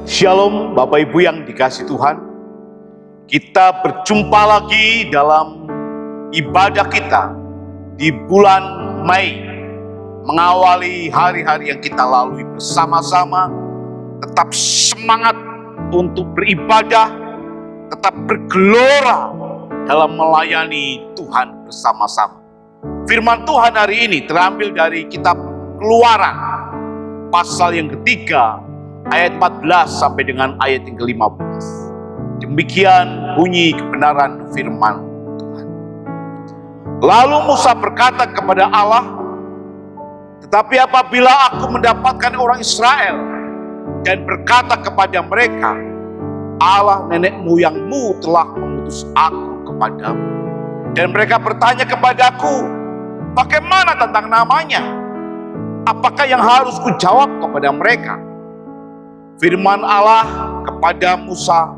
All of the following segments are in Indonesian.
Shalom Bapak Ibu yang dikasihi Tuhan. Kita berjumpa lagi dalam ibadah kita di bulan Mei, mengawali hari-hari yang kita lalui bersama-sama. Tetap semangat untuk beribadah, tetap bergelora dalam melayani Tuhan bersama-sama. Firman Tuhan hari ini terambil dari kitab Keluaran pasal yang ketiga, ayat 14 sampai dengan ayat yang ke-15. Demikian bunyi kebenaran firman Tuhan. Lalu Musa berkata kepada Allah, "Tetapi apabila aku mendapatkan orang Israel dan berkata kepada mereka, Allah nenek moyangmu telah mengutus aku kepadamu. Dan mereka bertanya kepadaku, bagaimana tentang namanya? Apakah yang harus kujawab kepada mereka?" Firman Allah kepada Musa,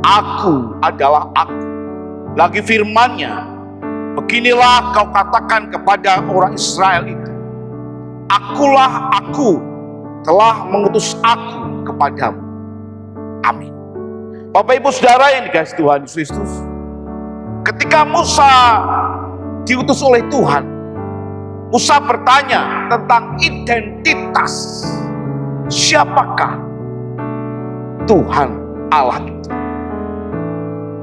"Aku adalah Aku." Lagi firman-Nya, "Beginilah kau katakan kepada orang Israel itu, Akulah Aku, telah mengutus aku kepadamu." Amin. Bapak Ibu Saudara yang dikasihi Tuhan Yesus Kristus, ketika Musa diutus oleh Tuhan, Musa bertanya tentang identitas. Siapakah Tuhan Allah itu?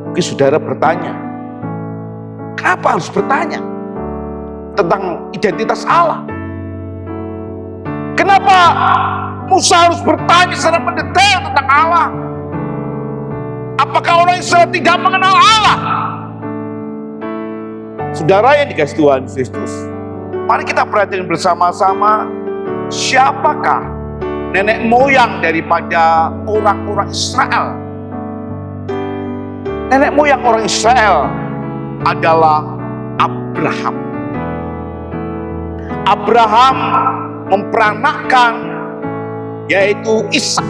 Mungkin saudara bertanya, kenapa harus bertanya tentang identitas Allah? Kenapa Musa harus bertanya secara mendetail tentang Allah? Apakah orang Israel tidak mengenal Allah? Saudara yang dikasihi Tuhan Kristus, mari kita perhatikan bersama-sama, siapakah nenek moyang daripada orang-orang Israel? Nenek moyang orang Israel adalah Abraham. Abraham memperanakkan yaitu Ishak.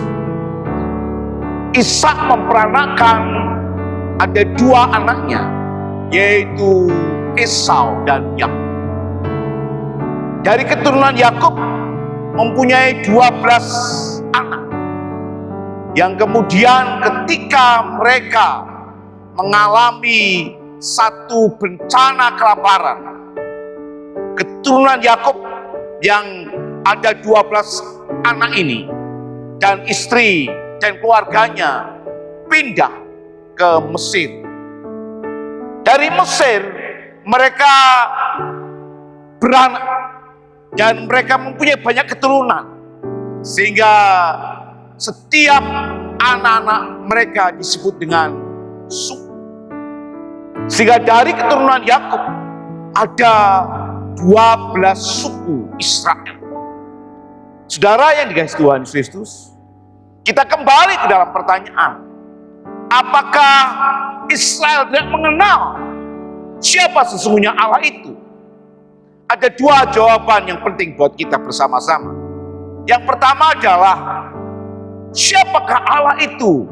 Ishak memperanakkan ada dua anaknya, yaitu Esau dan Yakub. Dari keturunan Yakub mempunyai 12 anak, yang kemudian ketika mereka mengalami satu bencana kelaparan, keturunan Yakub yang ada 12 anak ini dan istri dan keluarganya pindah ke Mesir. Dari Mesir mereka beranak dan mereka mempunyai banyak keturunan, sehingga setiap anak-anak mereka disebut dengan suku. Sehingga dari keturunan Yakub ada 12 suku Israel. Saudara yang dikasihi Tuhan Yesus Kristus, kita kembali ke dalam pertanyaan, apakah Israel tidak mengenal siapa sesungguhnya Allah itu? Ada dua jawaban yang penting buat kita bersama-sama. Yang pertama adalah, siapakah Allah itu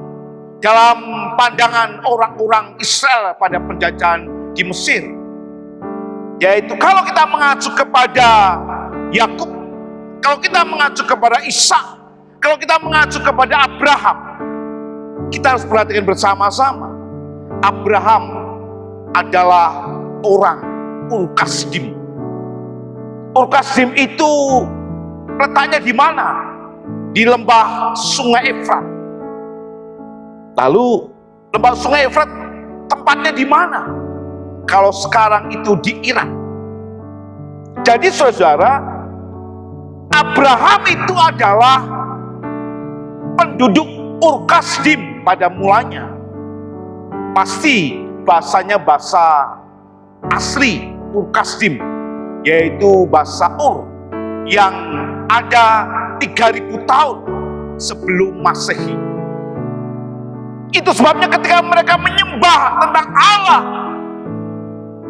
dalam pandangan orang-orang Israel pada penjajahan di Mesir? Yaitu kalau kita mengacu kepada Yakub, kalau kita mengacu kepada Ishak, kalau kita mengacu kepada Abraham, kita harus perhatikan bersama-sama. Abraham adalah orang Ur-Kasdim. Ur-Kasdim itu letaknya di mana? Di lembah Sungai Efrat. Lalu lembah Sungai Efrat tempatnya di mana? Kalau sekarang itu di Irak. Jadi saudara, Abraham itu adalah penduduk Ur-Kasdim pada mulanya. Pasti bahasanya bahasa asli Ur-Kasdim, yaitu bahasa Ur, yang ada 3000 tahun sebelum Masehi. Itu sebabnya ketika mereka menyembah tentang Allah,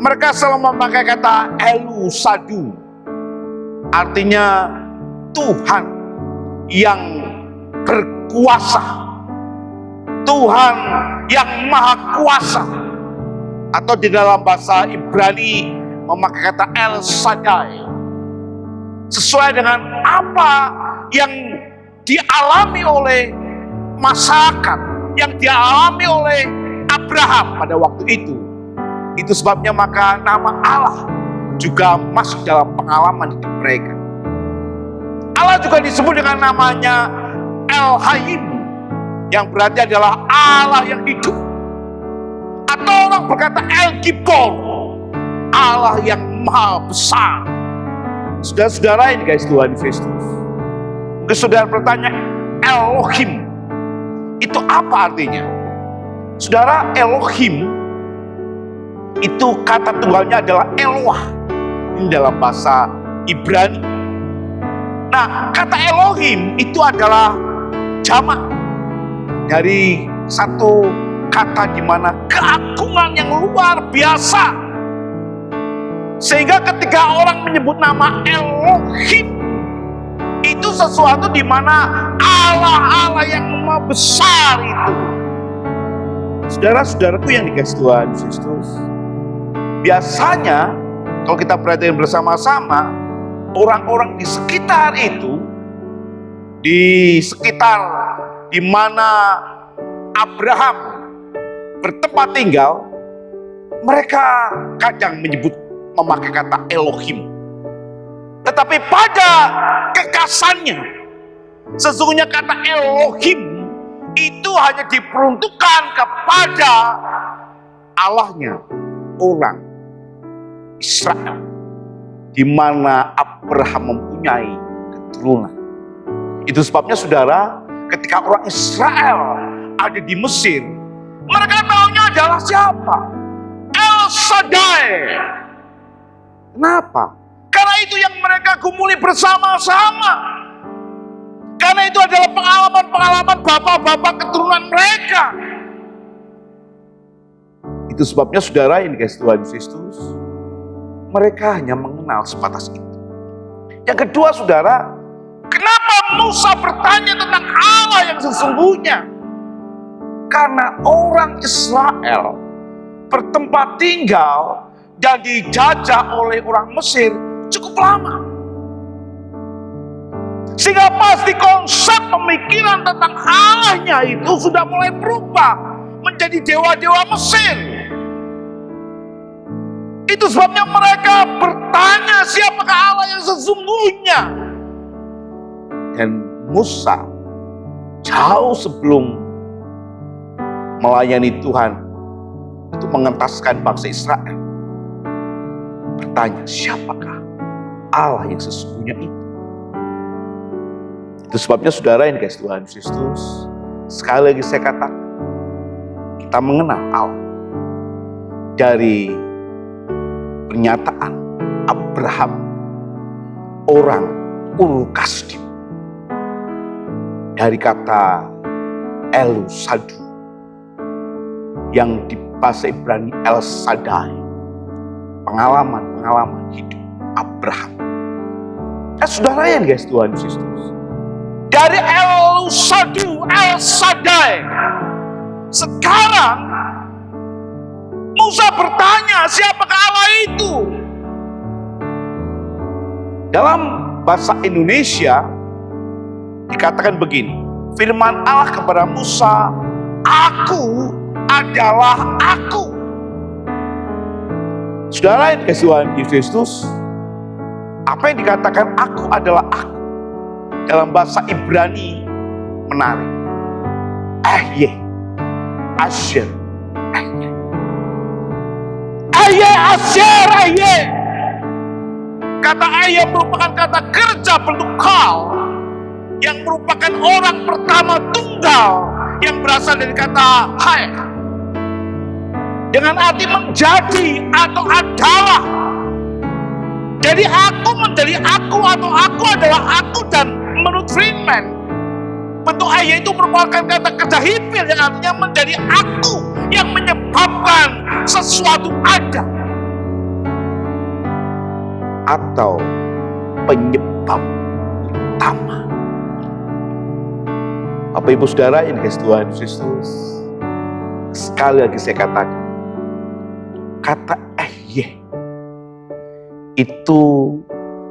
mereka selalu memakai kata Elu Sadu, artinya Tuhan yang berkuasa, Tuhan yang maha kuasa, atau di dalam bahasa Ibrani memakai kata El Shaddai, sesuai dengan apa yang dialami oleh masakan yang dialami oleh Abraham pada waktu itu. Itu sebabnya maka nama Allah juga masuk dalam pengalaman hidup mereka. Allah juga disebut dengan namanya El-Hayim, yang berarti adalah Allah yang hidup. Atau orang berkata El-Gibor, Allah yang maha besar. Saudara-saudara ini guys, Tuhan Kristus. Mungkin saudara bertanya, Elohim itu apa artinya? Saudara, Elohim itu kata tunggalnya adalah Eloah. Ini dalam bahasa Ibrani. Nah, kata Elohim itu adalah jamak dari satu kata di mana keagungan yang luar biasa. Sehingga ketika orang menyebut nama Elohim, itu sesuatu di mana Allah-Allah yang maha besar itu. Saudara-saudaraku yang dikasih Tuhan Kristus, biasanya kalau kita perhatikan bersama-sama, orang-orang di sekitar itu, di sekitar di mana Abraham bertempat tinggal, mereka kadang memakai kata Elohim. Tetapi pada kekasannya, sesungguhnya kata Elohim itu hanya diperuntukkan kepada Allahnya orang Israel, di mana Abraham mempunyai keturunan. Itu sebabnya saudara, ketika orang Israel ada di Mesir, mereka tahunya adalah siapa? El Shaddai. Kenapa? Karena itu yang mereka gumuli bersama-sama. Karena itu adalah pengalaman-pengalaman bapak-bapak keturunan mereka. Itu sebabnya saudara yang dikasih Tuhan Kristus, mereka hanya mengenal sebatas itu. Yang kedua saudara, kenapa Musa bertanya tentang Allah yang sesungguhnya? Karena orang Israel bertempat tinggal dan dijajah oleh orang Mesir cukup lama. Sehingga pasti konsep pemikiran tentang Allahnya itu sudah mulai berubah menjadi dewa-dewa Mesir. Itu sebabnya mereka bertanya siapakah Allah yang sesungguhnya. Dan Musa jauh sebelum melayani Tuhan untuk mengentaskan bangsa Israel, bertanya siapakah Allah yang sesungguhnya itu. Itu sebabnya saudara yang dikasih Tuhan Kristus, sekali lagi saya katakan, kita mengenal Allah dari pernyataan Abraham, orang Ur Kasdim, dari kata Elu Sadu, yang di bahasa Ibrani El Shaddai, pengalaman-pengalaman hidup Abraham. Saudara yang dikasih Tuhan Kristus, dari El Sadu, El Shaddai, sekarang Musa bertanya siapakah Allah itu. Dalam bahasa Indonesia dikatakan begini, firman Allah kepada Musa, aku adalah aku. Saudara yang dikasih Tuhan Kristus, apa yang dikatakan aku adalah aku dalam bahasa Ibrani menarik. Ahyeh, Asher, Ahyeh. Ahyeh, Asher, Ahyeh. Kata Ahyeh merupakan kata kerja bentuk kal, yang merupakan orang pertama tunggal yang berasal dari kata Hay, dengan arti menjadi atau adalah. Jadi aku menjadi aku atau aku adalah aku. Dan menurut Friedman, bentuk ayat itu merupakan kata kerja hipil yang artinya menjadi aku, yang menyebabkan sesuatu ada, atau penyebab utama. Bapak Ibu Saudara yang dikasih Tuhan Kristus, sekali lagi saya katakan, kata Ahyeh itu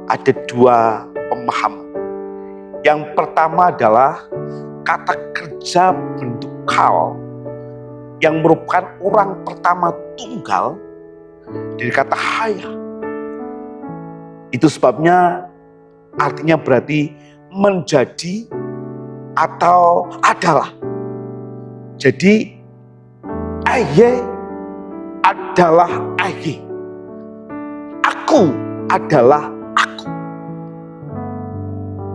ada dua pemahaman. Yang pertama adalah kata kerja kerja bentuk kal yang merupakan orang pertama tunggal dari kata haya. Itu sebabnya artinya berarti menjadi atau adalah. Jadi Aye adalah Aye. Aku adalah aku.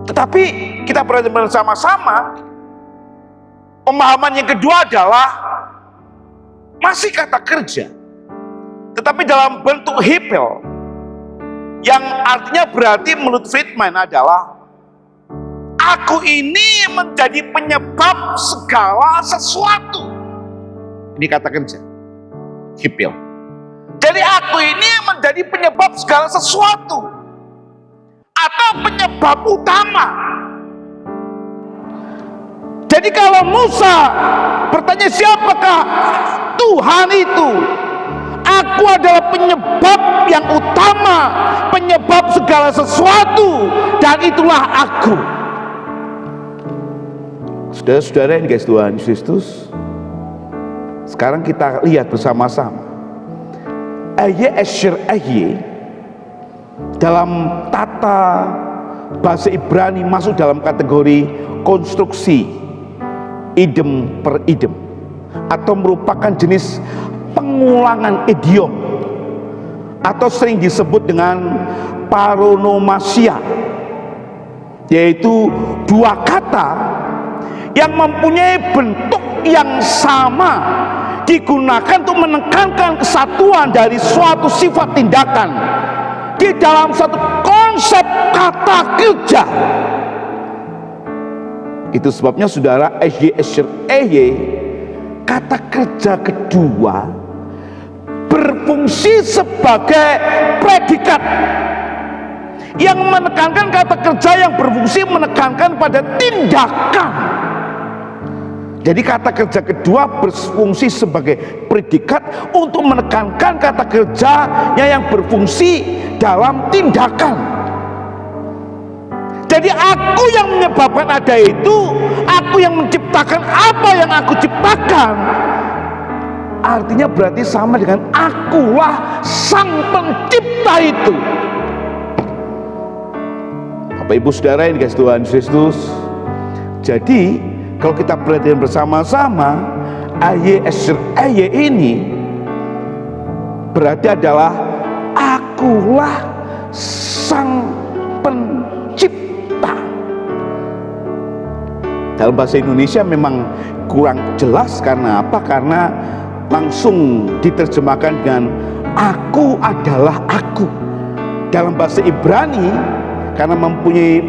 Tetapi kita perhatikan bersama-sama, pemahaman yang kedua adalah masih kata kerja, tetapi dalam bentuk hipel, yang artinya berarti menurut Friedman adalah aku ini menjadi penyebab segala sesuatu. Ini kata kerja, hipel. Jadi aku ini menjadi penyebab segala sesuatu atau penyebab utama. Jadi kalau Musa bertanya siapakah Tuhan itu, aku adalah penyebab yang utama, penyebab segala sesuatu, dan itulah aku. Saudara-saudara yang dikasihi Tuhan Yesus Kristus, sekarang kita lihat bersama-sama. Aye Esher Aye dalam tata bahasa Ibrani masuk dalam kategori konstruksi idem per idem, atau merupakan jenis pengulangan idiom, atau sering disebut dengan paronomasia, yaitu dua kata yang mempunyai bentuk yang sama digunakan untuk menekankan kesatuan dari suatu sifat tindakan di dalam satu konsep kata kerja. Itu sebabnya saudara, kata kerja kedua berfungsi sebagai predikat yang menekankan, kata kerja yang berfungsi menekankan pada tindakan. Jadi kata kerja kedua berfungsi sebagai predikat untuk menekankan kata kerjanya yang berfungsi dalam tindakan. Jadi aku yang menyebabkan ada itu, aku yang menciptakan apa yang aku ciptakan. Artinya berarti sama dengan akulah sang pencipta itu. Bapak Ibu Saudara yang dikasihi Tuhan Yesus Kristus, jadi kalau kita perhatikan bersama-sama, Aye Esher Aye ini berarti adalah akulah sang pencipta. Dalam bahasa Indonesia memang kurang jelas, karena apa? Karena langsung diterjemahkan dengan aku adalah aku. Dalam bahasa Ibrani, karena mempunyai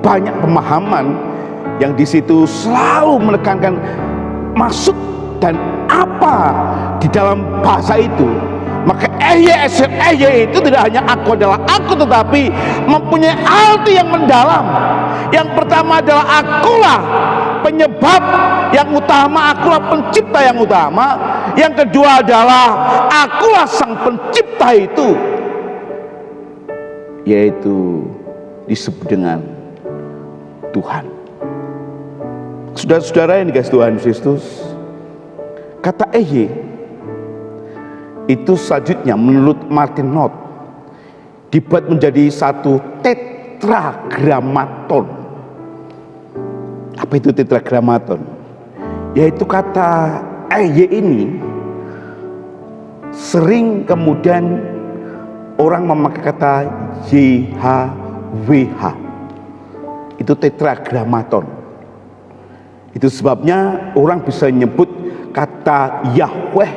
banyak pemahaman yang di situ selalu menekankan maksud dan apa di dalam bahasa itu, maka Aye Esher Aye itu tidak hanya aku adalah aku, tetapi mempunyai arti yang mendalam. Yang pertama adalah akulah penyebab yang utama, akulah pencipta yang utama. Yang kedua adalah akulah sang pencipta itu, yaitu disebut dengan Tuhan. Saudara-saudara yang dikasihi Tuhan Yesus Kristus, kata Aye itu selanjutnya menurut Martin Knott dibuat menjadi satu tetragrammaton. Apa itu tetragrammaton? Yaitu kata Aye ini sering kemudian orang memakai kata YHWH. Itu tetragrammaton. Itu sebabnya orang bisa menyebut kata Yahweh.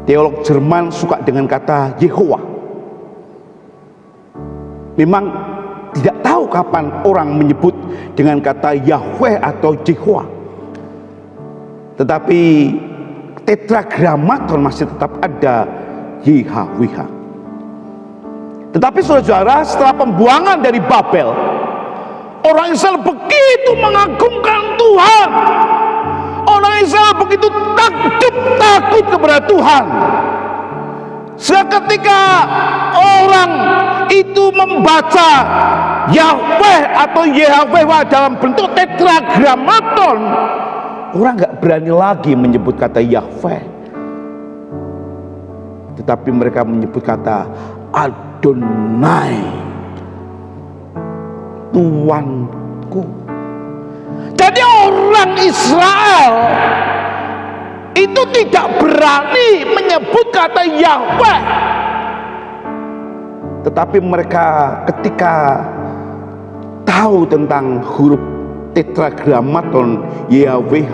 Teolog Jerman suka dengan kata Yehowa. Memang tidak tahu kapan orang menyebut dengan kata Yahweh atau Yehowa, tetapi tetragrammaton masih tetap ada, YHWH. Tetapi saudara, setelah pembuangan dari Babel, orang Israel begitu mengagungkan Tuhan. Orang Israel begitu takut kepada Tuhan. Seketika orang itu membaca Yahweh atau Yehovah dalam bentuk tetragramaton, orang nggak berani lagi menyebut kata Yahweh, tetapi mereka menyebut kata Adonai, Tuanku. Jadi orang Israel itu tidak berani menyebut kata Yahweh, tetapi mereka ketika tahu tentang huruf tetragramaton Yahweh,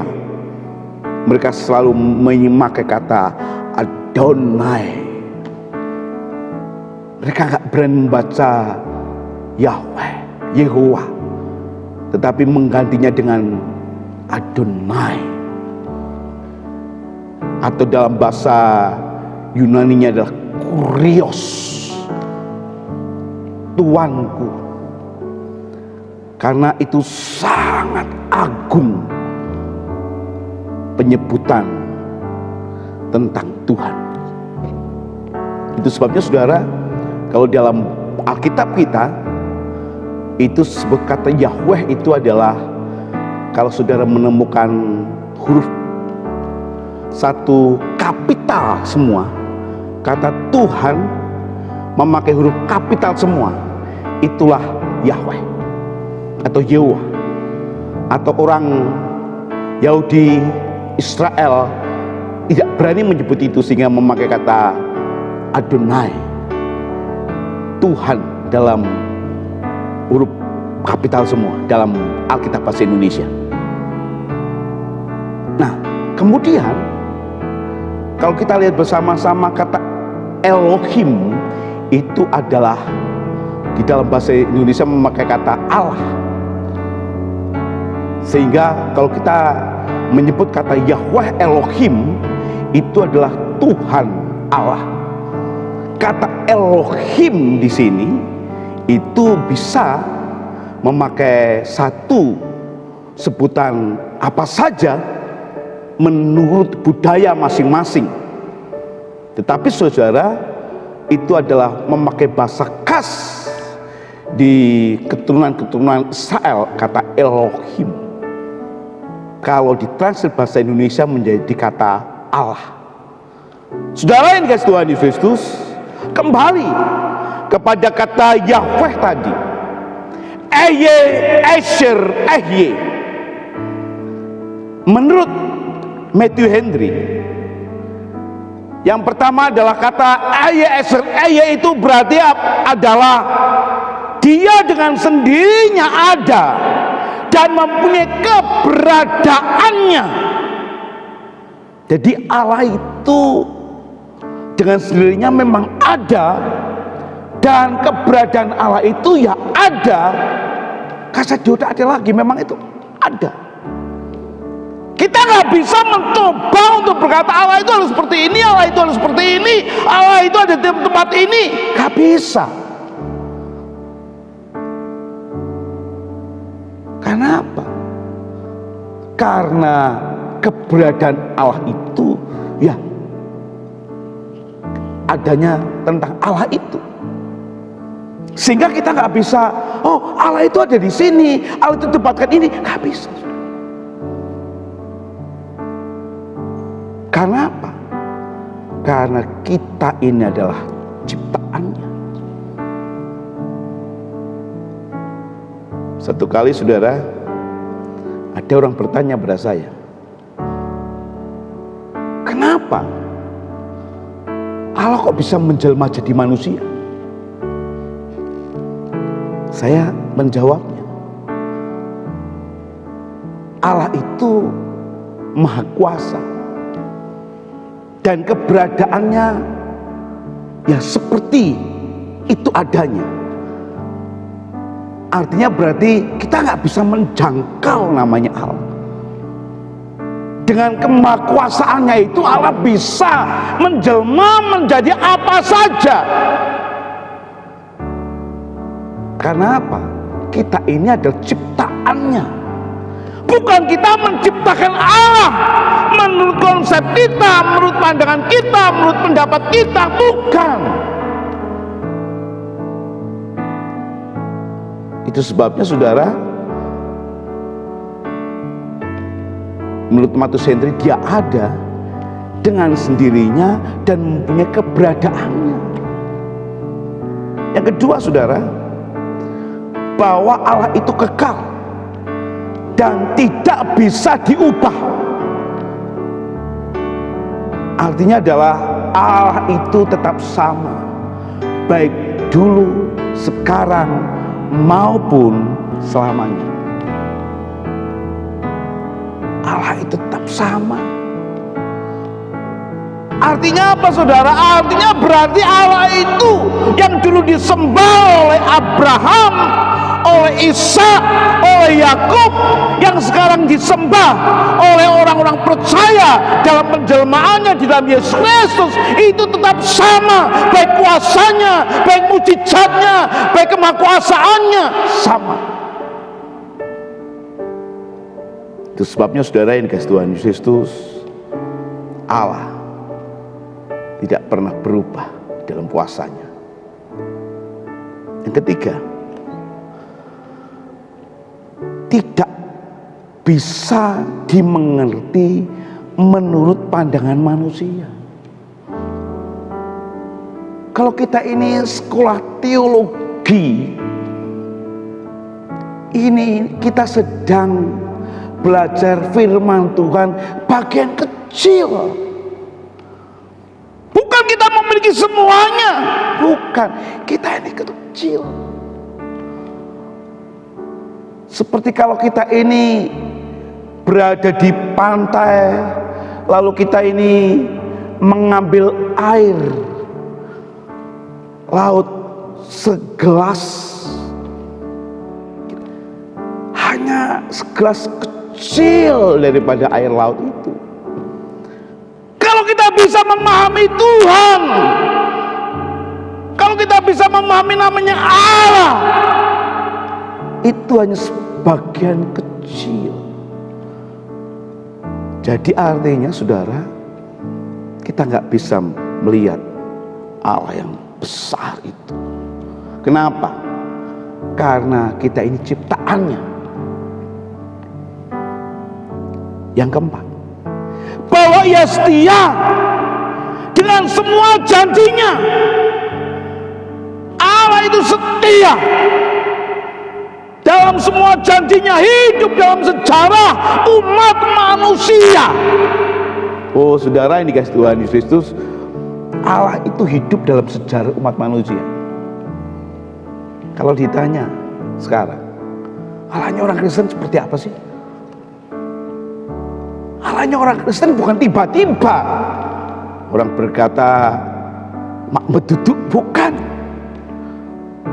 mereka selalu memakai kata Adonai. Mereka gak berani membaca Yahweh, Yehovah, tetapi menggantinya dengan Adonai, atau dalam bahasa Yunaninya adalah Kurios, Tuanku. Karena itu sangat agung penyebutan tentang Tuhan. Itu sebabnya saudara, kalau dalam Alkitab kita itu sebut kata Yahweh itu adalah, kalau saudara menemukan huruf satu kapital semua, kata Tuhan memakai huruf kapital semua, itulah Yahweh atau Yehovah. Atau orang Yahudi Israel tidak berani menyebut itu sehingga memakai kata Adonai, Tuhan, dalam huruf kapital semua dalam Alkitab bahasa Indonesia. Nah, kemudian kalau kita lihat bersama-sama, kata Elohim itu adalah di dalam bahasa Indonesia memakai kata Allah. Sehingga kalau kita menyebut kata Yahweh Elohim, itu adalah Tuhan Allah. Kata Elohim di sini itu bisa memakai satu sebutan apa saja menurut budaya masing-masing. Tetapi saudara, itu adalah memakai bahasa khas di keturunan-keturunan Israel, kata Elohim. Kalau ditranslate bahasa Indonesia menjadi kata Allah. Saudara yang dikasihi Tuhan Yesus Kristus, kembali kepada kata Yahweh tadi, Ehye, Esher, Ehye. Menurut Matthew Henry, yang pertama adalah kata Ehye, Esher, Ehye itu berarti adalah dia dengan sendirinya ada dan mempunyai keberadaannya. Jadi Allah itu dengan sendirinya memang ada, dan keberadaan Allah itu ya ada. Kata Yoda ada lagi, memang itu ada. Kita nggak bisa mencoba untuk berkata Allah itu harus seperti ini, Allah itu harus seperti ini, Allah itu ada di tempat ini. Nggak bisa. Karena apa? Karena keberadaan Allah itu ya adanya tentang Allah itu. Sehingga kita nggak bisa, oh Allah itu ada di sini, Allah itu tempatkan ini, nggak bisa. Karena apa? Karena kita ini adalah ciptaannya. Satu kali saudara, ada orang bertanya pada saya, kenapa Allah kok bisa menjelma jadi manusia? Saya menjawabnya, Allah itu maha kuasa dan keberadaannya ya seperti itu adanya. Artinya berarti kita nggak bisa menjangkau namanya Allah. Dengan kemahakuasaannya itu Allah bisa menjelma menjadi apa saja. Karena apa? Kita ini adalah ciptaannya. Bukan kita menciptakan Allah menurut konsep kita, menurut pandangan kita, menurut pendapat kita. Bukan. Itu sebabnya saudara, menurut Matius Henry, dia ada dengan sendirinya dan mempunyai keberadaannya. Yang kedua saudara, bahwa Allah itu kekal dan tidak bisa diubah. Artinya adalah Allah itu tetap sama, baik dulu, sekarang, maupun selamanya. Allah itu tetap sama. Artinya apa saudara? Artinya berarti Allah itu yang dulu disembah oleh Abraham, oleh Ishak, oleh Yakub, yang sekarang disembah oleh orang-orang percaya dalam penjelmaannya di dalam Yesus Kristus, itu tetap sama, baik kuasanya, baik mujizatnya, baik kemahakuasaannya, sama. Itu sebabnya saudara yang dikasih Tuhan Yesus Kristus, Allah tidak pernah berubah dalam kuasanya. Yang ketiga, tidak bisa dimengerti menurut pandangan manusia. Kalau kita ini sekolah teologi, ini kita sedang belajar firman Tuhan bagian kecil. Bukan kita memiliki semuanya, bukan, kita ini kecil. Seperti kalau kita ini berada di pantai, lalu kita ini mengambil air laut segelas, hanya segelas kecil daripada air laut itu. Kalau kita bisa memahami Tuhan, kalau kita bisa memahami namanya Allah, itu hanya sebagian kecil. Jadi artinya saudara, kita nggak bisa melihat Allah yang besar itu. Kenapa? Karena kita ini ciptaannya. Yang keempat, bahwa Ia setia dengan semua janjinya. Allah itu setia dalam semua janjinya, hidup dalam sejarah umat manusia. Oh saudara yang dikasih Tuhan Yesus Kristus, Allah itu hidup dalam sejarah umat manusia. Kalau ditanya sekarang, Allahnya orang Kristen seperti apa sih? Allahnya orang Kristen bukan tiba-tiba orang berkata mak beduduk, bukan.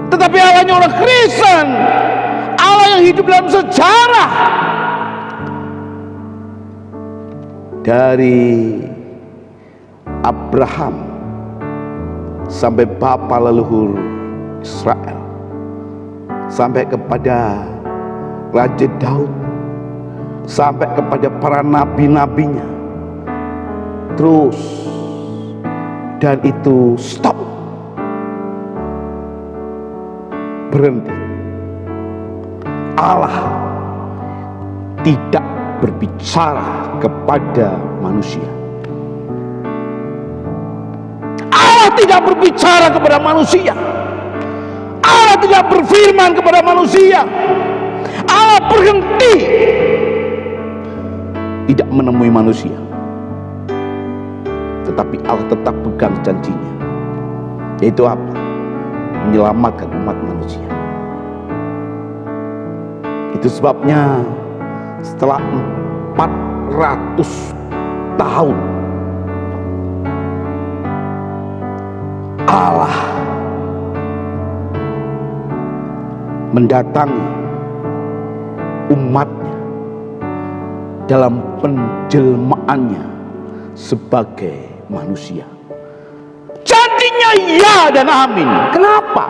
Tetapi Allahnya orang Kristen, Allah yang hidup dalam sejarah. Dari Abraham sampai bapa leluhur Israel, sampai kepada Raja Daud, sampai kepada para nabi-nabinya, terus, dan itu stop, berhenti. Allah tidak berbicara kepada manusia. Allah tidak berbicara kepada manusia. Allah tidak berfirman kepada manusia. Allah berhenti, tidak menemui manusia. Tetapi Allah tetap pegang janjinya, yaitu apa? Menyelamatkan umat manusia. Itu sebabnya setelah 400 tahun Allah mendatangi umatnya dalam penjelmaannya sebagai manusia. Janjinya ya dan amin. Kenapa?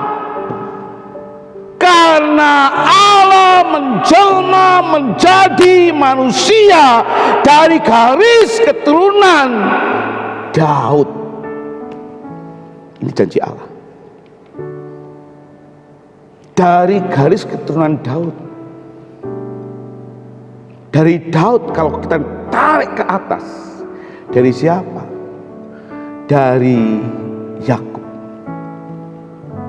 Karena Allah menjelma menjadi manusia dari garis keturunan Daud. Ini janji Allah. dari garis keturunan Daud. Dari Daud kalau kita tarik ke atas, dari siapa? Dari Yakub.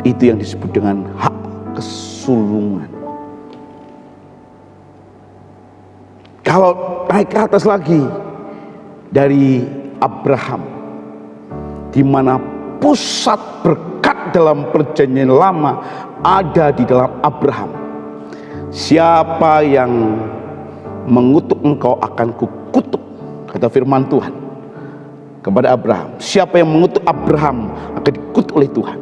Itu yang disebut dengan hak kesulungan. Kalau naik ke atas lagi, dari Abraham, di mana pusat berkat dalam perjanjian lama ada di dalam Abraham. Siapa yang mengutuk engkau akan kukutuk, kata firman Tuhan kepada Abraham. Siapa yang mengutuk Abraham akan dikutuk oleh Tuhan.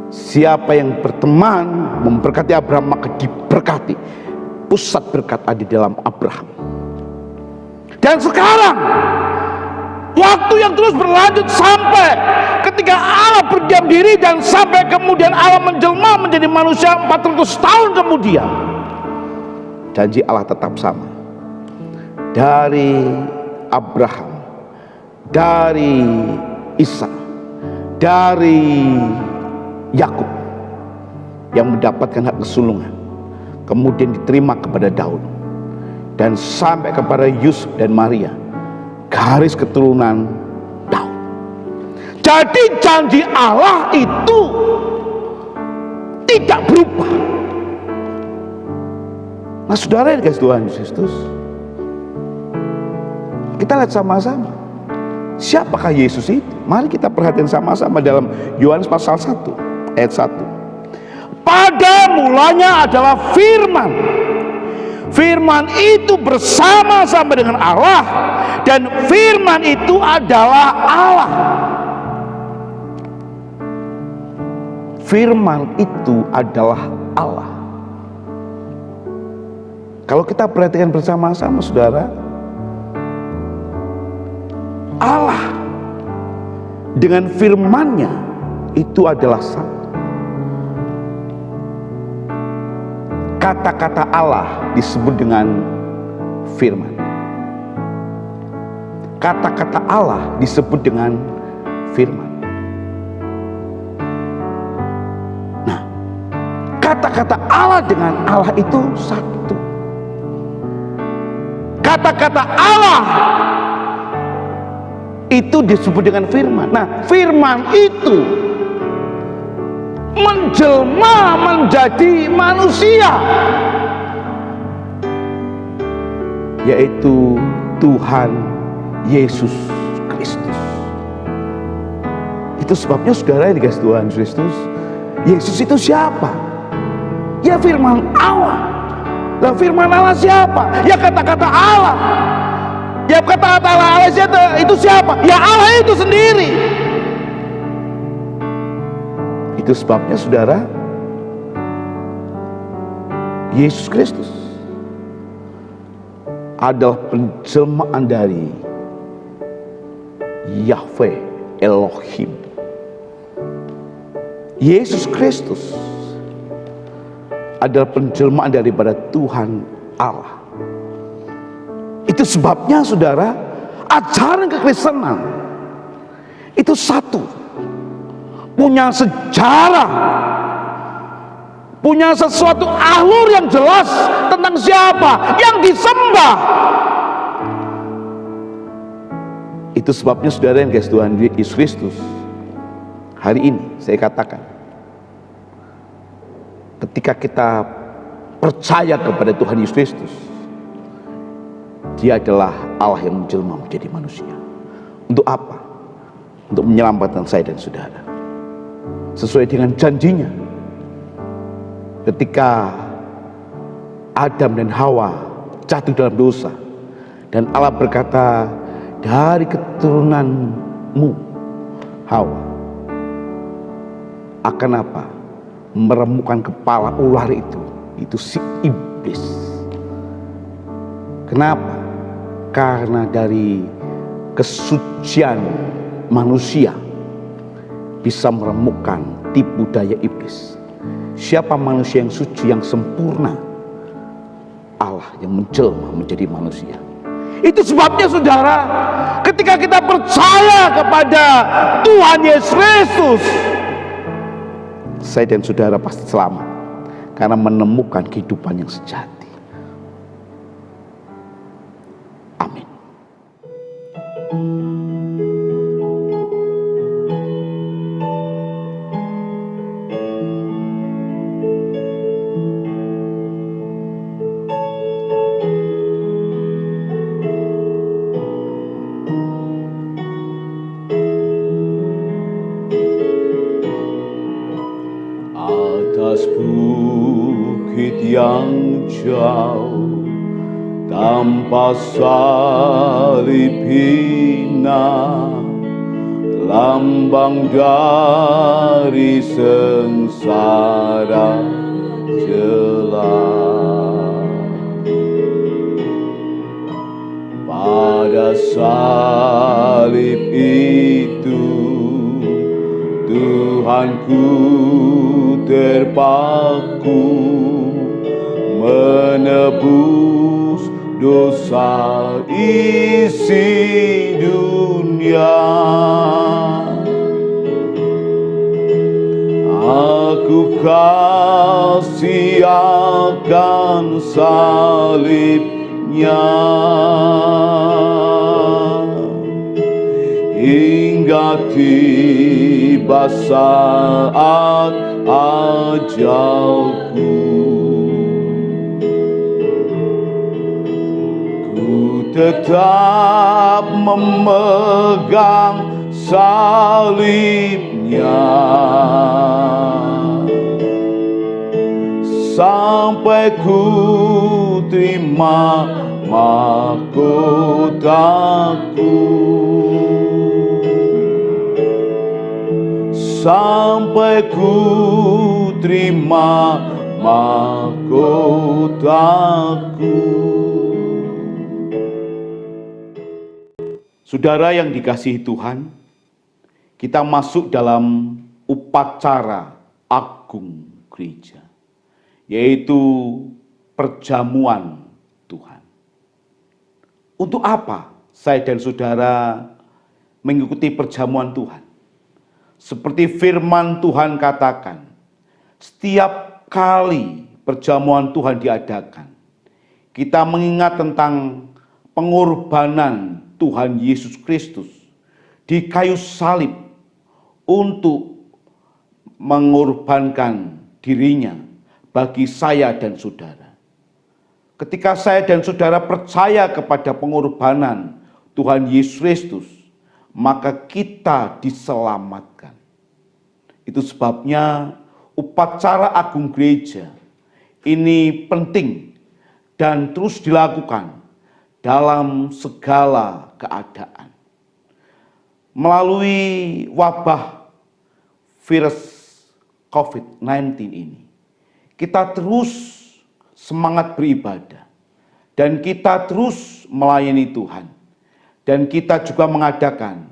Siapa yang berteman memberkati Abraham maka diberkati. Pusat berkat ada di dalam Abraham. Dan sekarang waktu yang terus berlanjut sampai ketika Allah berdiam diri dan sampai kemudian Allah menjelma menjadi manusia 400 tahun kemudian, janji Allah tetap sama. Dari Abraham, dari Ishak, dari Yakub yang mendapatkan hak kesulungan, kemudian diterima kepada Daud dan sampai kepada Yusuf dan Maria, garis keturunan Daud. Jadi janji Allah itu tidak berubah. Nah saudara yang dikasih Tuhan Yesus Kristus, kita lihat sama-sama siapakah Yesus itu. Mari kita perhatikan sama-sama dalam Yohanes pasal 1 ayat 1. Pada mulanya adalah firman. Firman itu bersama-sama dengan Allah, dan firman itu adalah Allah. Firman itu adalah Allah. Kalau kita perhatikan bersama-sama saudara, Allah dengan firman-Nya itu adalah satu. Kata-kata Allah disebut dengan firman. Kata-kata Allah disebut dengan firman. Nah, kata-kata Allah dengan Allah itu satu. Kata-kata Allah itu disebut dengan firman. Nah, firman itu menjelma menjadi manusia, yaitu Tuhan Yesus Kristus. Itu sebabnya saudara yang dikasih Tuhan Kristus, Yesus itu siapa? Ya firman Allah. Lah firman Allah siapa? Ya kata-kata Allah. Ya kata-kata Allah itu siapa? Ya Allah itu sendiri. Itu sebabnya saudara, Yesus Kristus adalah penjelmaan dari Yahweh Elohim. Yesus Kristus adalah penjelmaan daripada Tuhan Allah. Itu sebabnya saudara, ajaran kekristenan itu satu, punya sejarah, punya sesuatu alur yang jelas tentang siapa yang disembah. Itu sebabnya saudara yang dikasih Tuhan Yesus Kristus, hari ini saya katakan, ketika kita percaya kepada Tuhan Yesus Kristus, Dia adalah Allah yang menjelma menjadi manusia. Untuk apa? Untuk menyelamatkan saya dan saudara. Sesuai dengan janjinya, ketika Adam dan Hawa jatuh dalam dosa, dan Allah berkata, dari keturunanmu Hawa akan apa? Meremukkan kepala ular itu si iblis. Kenapa? Karena dari kesucian manusia bisa meremukkan tipu daya iblis. Siapa manusia yang suci, yang sempurna? Allah yang menjelma menjadi manusia. Itu sebabnya saudara, ketika kita percaya kepada Tuhan Yesus Kristus, saya dan saudara pasti selamat. karena menemukan kehidupan yang sejati. Amin. Atas bukit yang jauh tanpa salib hina, lambang dari sengsara jelas. Pada salib itu Tuhanku terpaku menebus dosa isi dunia. Aku kasih akan salibnya hingga tiba saat ajalku. Ku tetap memegang salibnya sampai ku terima mahkotaku, sampai ku terima mahkotaku. Saudara yang dikasihi Tuhan, kita masuk dalam upacara agung gereja, yaitu perjamuan Tuhan. Untuk apa saya dan saudara mengikuti perjamuan Tuhan? Seperti firman Tuhan katakan, setiap kali perjamuan Tuhan diadakan, kita mengingat tentang pengorbanan Tuhan Yesus Kristus di kayu salib untuk mengorbankan dirinya bagi saya dan saudara. Ketika saya dan saudara percaya kepada pengorbanan Tuhan Yesus Kristus, maka kita diselamatkan. Itu sebabnya upacara agung gereja ini penting dan terus dilakukan dalam segala keadaan. Melalui wabah virus COVID-19 ini, kita terus semangat beribadah dan kita terus melayani Tuhan. Dan kita juga mengadakan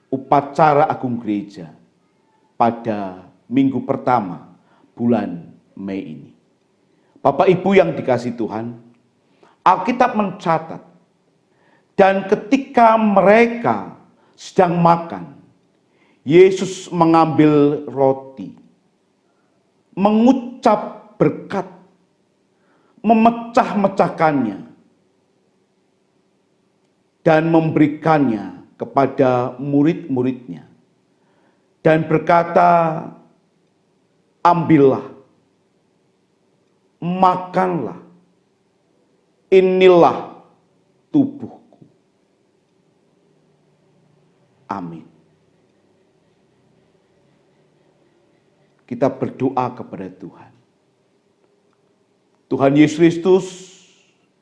upacara agung gereja pada minggu pertama bulan Mei ini. Bapak Ibu yang dikasihi Tuhan, Alkitab mencatat, dan ketika mereka sedang makan, Yesus mengambil roti, mengucap berkat, memecah-mecahkannya, dan memberikannya kepada murid-muridnya, dan berkata, ambillah, makanlah, inilah tubuhku. Amin. Kita berdoa kepada Tuhan. Tuhan Yesus Kristus,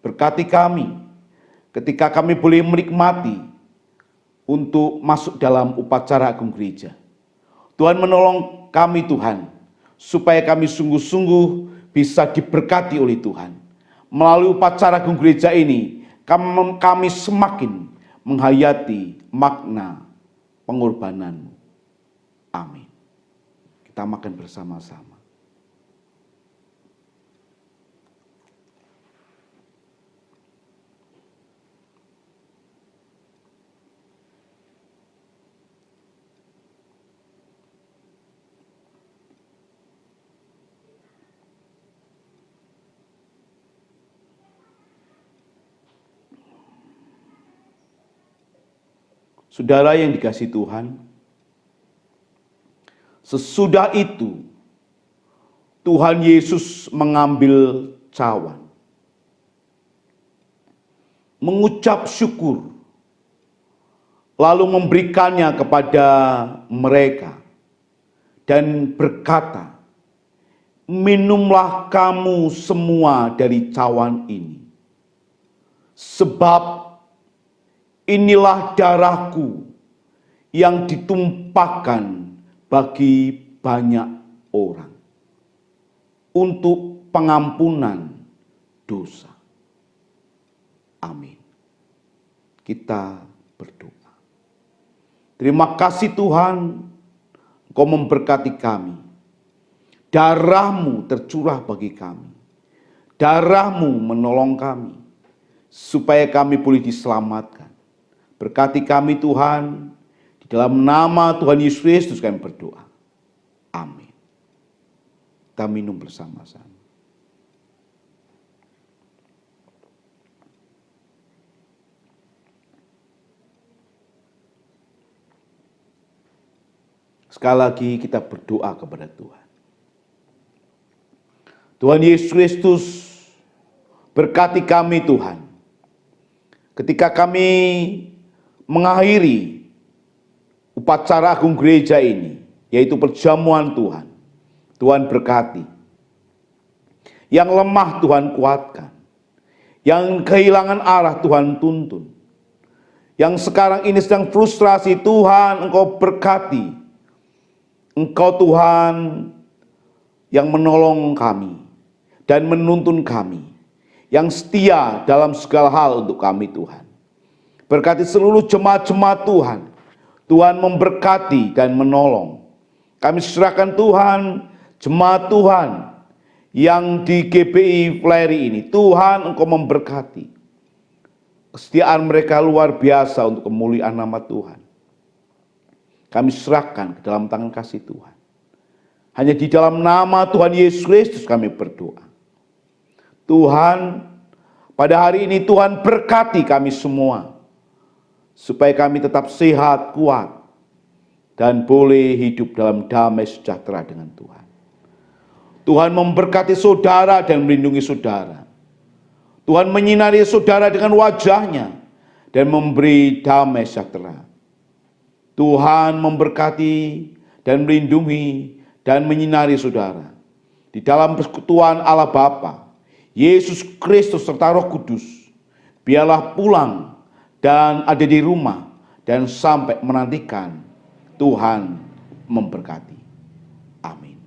berkati kami ketika kami boleh menikmati untuk masuk dalam upacara agung gereja. Tuhan menolong kami Tuhan, supaya kami sungguh-sungguh bisa diberkati oleh Tuhan. Melalui upacara agung gereja ini, kami semakin menghayati makna pengorbanan. Amin. Kita makan bersama-sama. Saudara yang dikasihi Tuhan, sesudah itu Tuhan Yesus mengambil cawan, mengucap syukur, lalu memberikannya kepada mereka dan berkata, "Minumlah kamu semua dari cawan ini, sebab inilah darahku yang ditumpahkan bagi banyak orang untuk pengampunan dosa." Amin. Kita berdoa. Terima kasih Tuhan, Engkau memberkati kami. Darah-Mu tercurah bagi kami. Darah-Mu menolong kami, supaya kami boleh diselamatkan. Berkati kami Tuhan, di dalam nama Tuhan Yesus Kristus kami berdoa. Amin. Kita minum bersama-sama. Sekali lagi kita berdoa kepada Tuhan. Tuhan Yesus Kristus, berkati kami Tuhan. Ketika kami mengakhiri upacara agung gereja ini, yaitu perjamuan Tuhan, Tuhan berkati. Yang lemah Tuhan kuatkan. Yang kehilangan arah Tuhan tuntun. Yang sekarang ini sedang frustrasi, Tuhan Engkau berkati. Engkau Tuhan yang menolong kami dan menuntun kami, yang setia dalam segala hal untuk kami Tuhan. Berkati seluruh jemaat-jemaat Tuhan, Tuhan memberkati dan menolong. Kami serahkan Tuhan, jemaat Tuhan yang di GBI Fleri ini, Tuhan Engkau memberkati. Kesetiaan mereka luar biasa untuk kemuliaan nama Tuhan. Kami serahkan ke dalam tangan kasih Tuhan. Hanya di dalam nama Tuhan Yesus Kristus kami berdoa. Tuhan, pada hari ini Tuhan berkati kami semua, supaya kami tetap sehat, kuat, dan boleh hidup dalam damai sejahtera dengan Tuhan. Tuhan memberkati saudara dan melindungi saudara. Tuhan menyinari saudara dengan wajah-Nya dan memberi damai sejahtera. Tuhan memberkati dan melindungi dan menyinari saudara. Di dalam persekutuan Allah Bapa, Yesus Kristus serta Roh Kudus, biarlah pulang dan ada di rumah dan sampai menantikan Tuhan memberkati. Amin.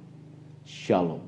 Shalom.